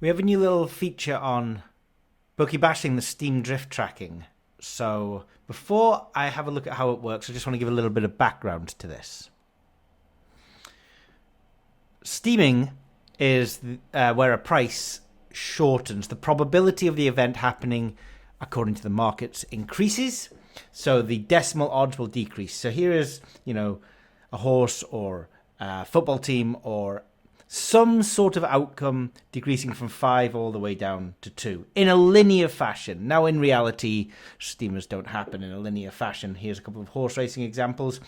We have a new little feature on bookie bashing, the Steam drift tracking. So before I have a look at how it works, I just want to give a little bit of background to this. Steaming is where a price shortens. The probability of the event happening according to the markets increases, so the decimal odds will decrease. So here is, a horse or a football team or some sort of outcome decreasing from 5 all the way down to 2 in a linear fashion. Now, in reality, steamers don't happen in a linear fashion. Here's a couple of horse racing examples.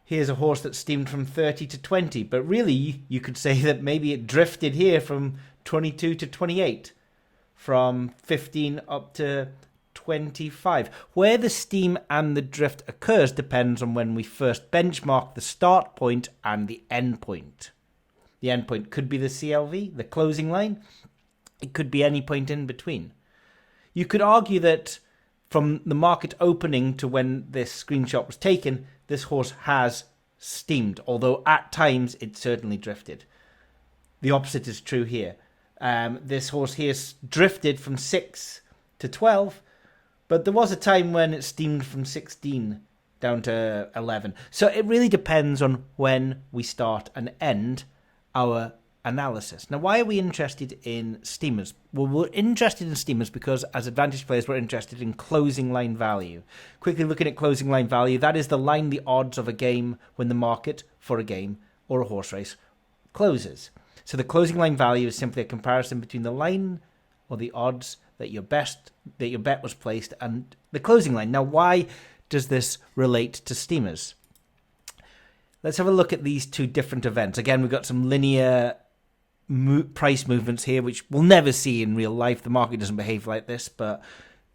Here's a horse that steamed from 30 to 20, but really you could say that maybe it drifted here from 22 to 28, from 15 up to 25. Where the steam and the drift occurs depends on when we first benchmark the start point and the end point. The end point could be the CLV, the closing line. It could be any point in between. You could argue that from the market opening to when this screenshot was taken, this horse has steamed, although at times it certainly drifted. The opposite is true here. This horse here drifted from 6 to 12, but there was a time when it steamed from 16 down to 11. So it really depends on when we start and end our analysis. Now, why are we interested in steamers? Well, we're interested in steamers because as advantage players, we're interested in closing line value. Quickly looking at closing line value, that is the line, the odds of a game when the market for a game or a horse race closes. So the closing line value is simply a comparison between the line or the odds that your bet was placed and the closing line. Now, why does this relate to steamers? Let's have a look at these two different events. Again, we've got some linear price movements here, which we'll never see in real life. The market doesn't behave like this, but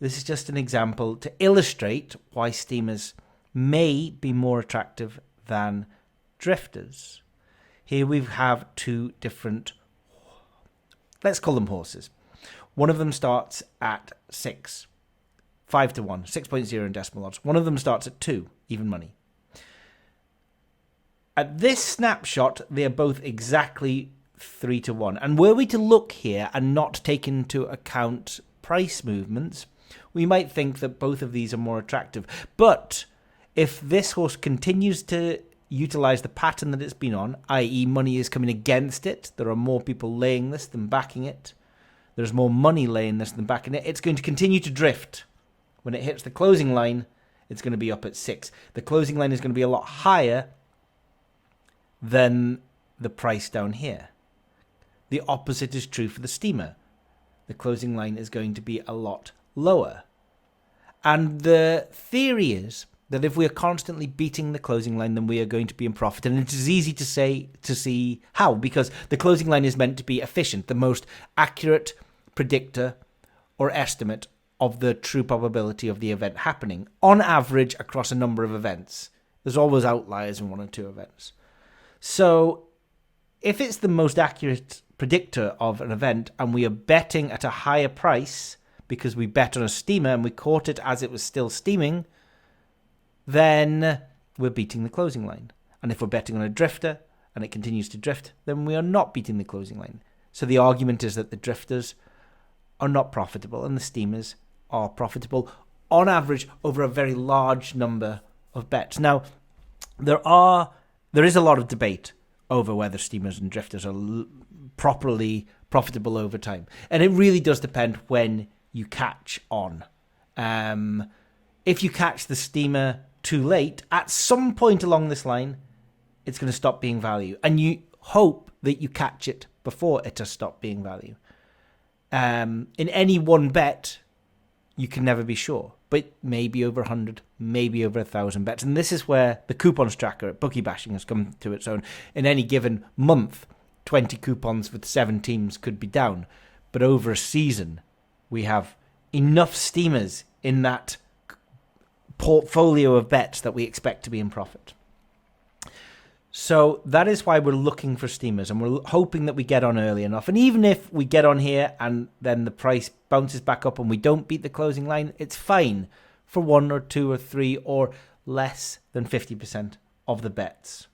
this is just an example to illustrate why steamers may be more attractive than drifters. Here we have two different, let's call them horses. One of them starts at 6, 5 to 1, 6.0 in decimal odds. One of them starts at 2, even money. At this snapshot, they are both exactly 3 to 1. And were we to look here and not take into account price movements, we might think that both of these are more attractive. But if this horse continues to utilize the pattern that it's been on, i.e. money is coming against it, there are more people laying this than backing it, there's more money laying this than backing it, it's going to continue to drift. When it hits the closing line, it's going to be up at 6. The closing line is going to be a lot higher than the price down here. The opposite is true for the steamer. The closing line is going to be a lot lower. And the theory is that if we are constantly beating the closing line, then we are going to be in profit. And it is easy to see how, because the closing line is meant to be efficient, the most accurate predictor or estimate of the true probability of the event happening, on average across a number of events. There's always outliers in 1 or 2 events. So if it's the most accurate predictor of an event and we are betting at a higher price because we bet on a steamer and we caught it as it was still steaming, then we're beating the closing line. And if we're betting on a drifter and it continues to drift, then we are not beating the closing line. So the argument is that the drifters are not profitable and the steamers are profitable on average over a very large number of bets. Now, there is a lot of debate over whether steamers and drifters are properly profitable over time. And it really does depend when you catch on. If you catch the steamer too late, at some point along this line, it's going to stop being value. And you hope that you catch it before it has stopped being value. In any one bet, you can never be sure. But maybe over 100, maybe over 1,000 bets. And this is where the coupons tracker at Bookie Bashing has come to its own. In any given month, 20 coupons with 7 teams could be down. But over a season, we have enough steamers in that portfolio of bets that we expect to be in profit. So that is why we're looking for steamers, and we're hoping that we get on early enough. And even if we get on here and then the price bounces back up and we don't beat the closing line, it's fine for 1 or 2 or 3 or less than 50% of the bets.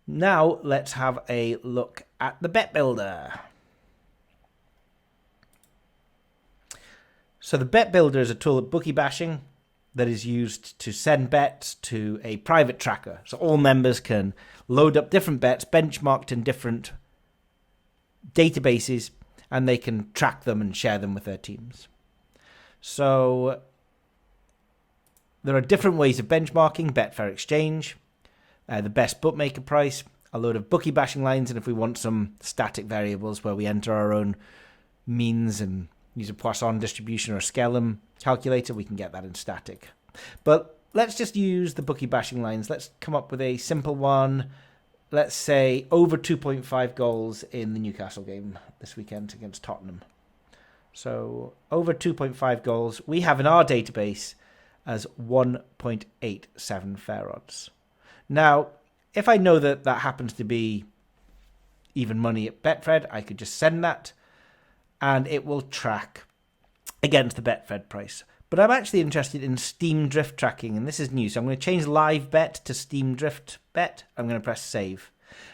Now let's have a look at the bet builder. So the Bet Builder is a tool at bookie bashing that is used to send bets to a private tracker. So all members can load up different bets benchmarked in different databases, and they can track them and share them with their teams. So there are different ways of benchmarking: Betfair Exchange, the best bookmaker price, a load of bookie bashing lines, and if we want some static variables where we enter our own means and use a Poisson distribution or a Skellum calculator, we can get that in static. But let's just use the bookie bashing lines. Let's come up with a simple one. Let's say over 2.5 goals in the Newcastle game this weekend against Tottenham. So over 2.5 goals we have in our database as 1.87 fair odds. Now, if I know that that happens to be even money at Betfred, I could just send that and it will track against the Betfred price. But I'm actually interested in Steam drift tracking, and this is new. So I'm going to change live bet to Steam drift bet. I'm going to press save.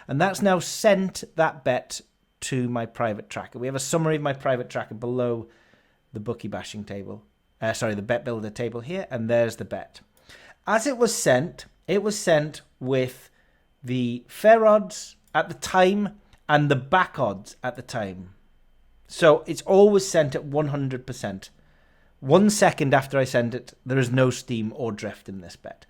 And that's now sent that bet to my private tracker. We have a summary of my private tracker below the bookie bashing table. The Bet Builder table here, and there's the bet. As it was sent with the fair odds at the time and the back odds at the time. So it's always sent at 100%. 1 second after I send it, there is no steam or drift in this bet.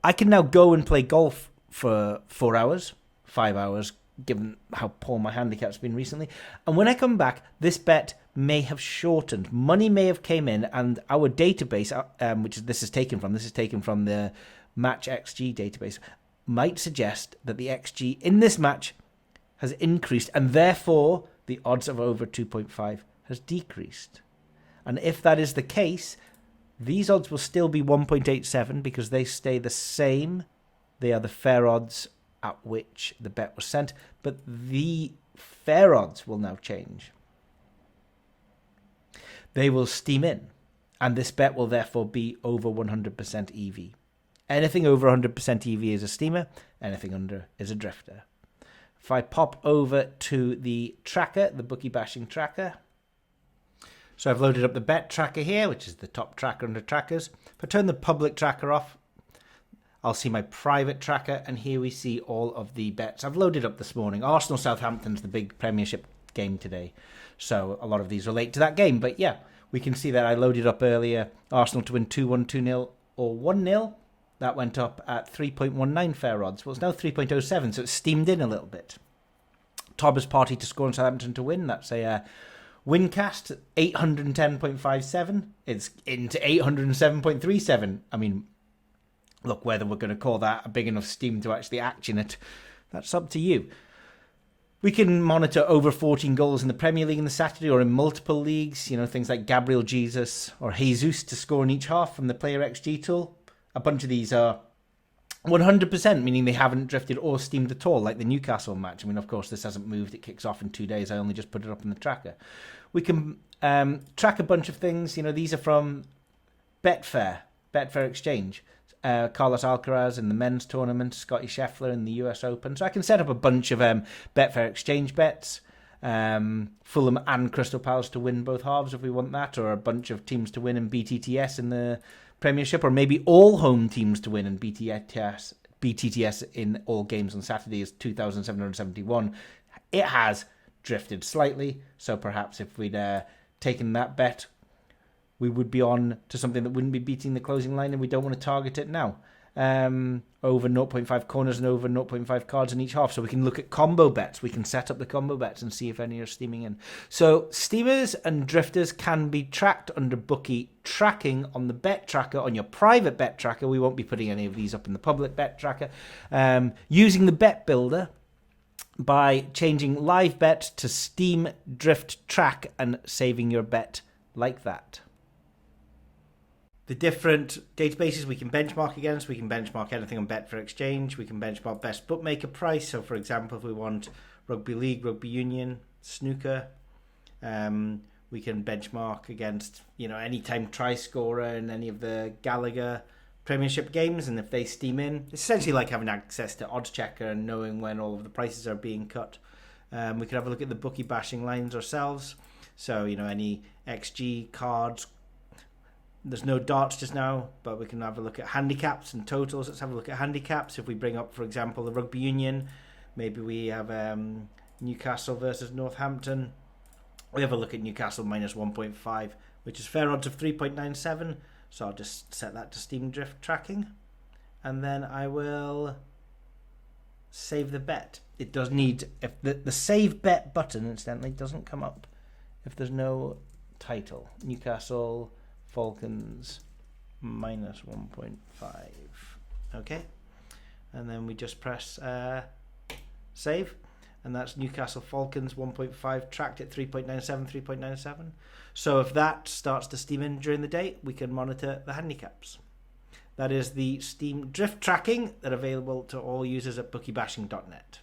I can now go and play golf for 4 hours, 5 hours, given how poor my handicap's been recently. And when I come back, this bet may have shortened. Money may have came in, and our database, this is taken from the Match XG database, might suggest that the XG in this match has increased, and therefore the odds of over 2.5 has decreased. And if that is the case, these odds will still be 1.87 because they stay the same. They are the fair odds at which the bet was sent, but the fair odds will now change. They will steam in, and this bet will therefore be over 100% EV. Anything over 100% EV is a steamer, anything under is a drifter. If I pop over to the tracker, the bookie bashing tracker, so I've loaded up the bet tracker here, which is the top tracker under trackers. If I turn the public tracker off, I'll see my private tracker, and here we see all of the bets I've loaded up this morning. Arsenal-Southampton's the big Premiership game today, so a lot of these relate to that game. But yeah, we can see that I loaded up earlier Arsenal to win 2-1, 2-0, or 1-0. That went up at 3.19 fair odds. Well, it's now 3.07, so it's steamed in a little bit. Tobber's Party to score and Southampton to win. That's a Wincast, 810.57. It's into 807.37. I mean, look, whether we're going to call that a big enough steam to actually action it, that's up to you. We can monitor over 14 goals in the Premier League in the Saturday or in multiple leagues. You know, things like Gabriel Jesus or Jesus to score in each half from the Player XG tool. A bunch of these are 100%, meaning they haven't drifted or steamed at all, like the Newcastle match. I mean, of course, this hasn't moved. It kicks off in 2 days. I only just put it up in the tracker. We can track a bunch of things. You know, these are from Betfair Exchange. Carlos Alcaraz in the men's tournament, Scotty Scheffler in the US Open. So I can set up a bunch of Betfair Exchange bets. Fulham and Crystal Palace to win both halves if we want that, or a bunch of teams to win in BTTS in the Premiership, or maybe all home teams to win in BTTS in all games on Saturday is 2,771. It has drifted slightly, so perhaps if we'd taken that bet, we would be on to something that wouldn't be beating the closing line, and we don't want to target it now. Over 0.5 corners and over 0.5 cards in each half. So we can look at combo bets. We can set up the combo bets and see if any are steaming in. So steamers and drifters can be tracked under bookie tracking on the bet tracker, on your private bet tracker. We won't be putting any of these up in the public bet tracker. Using the Bet Builder by changing live bet to steam drift track and saving your bet like that. The different databases we can benchmark against. We can benchmark anything on Betfair Exchange. We can benchmark best bookmaker price. So, for example, if we want rugby league, rugby union, snooker, we can benchmark against anytime try scorer in any of the Gallagher Premiership games. And if they steam in, it's essentially like having access to odds checker and knowing when all of the prices are being cut. We can have a look at the bookie bashing lines ourselves. So, any XG cards, There's no darts just now, but we can have a look at handicaps and totals. Let's have a look at handicaps. If we bring up, for example, the Rugby Union, maybe we have Newcastle versus Northampton. We have a look at Newcastle minus 1.5, which is fair odds of 3.97. So I'll just set that to Steam Drift tracking. And then I will save the bet. It does need, if the save bet button, incidentally, doesn't come up if there's no title. Newcastle Falcons minus 1.5. Okay. And then we just press save. And that's Newcastle Falcons 1.5 tracked at 3.97. So if that starts to steam in during the day, we can monitor the handicaps. That is the Steam Drift tracking that are available to all users at bookiebashing.net.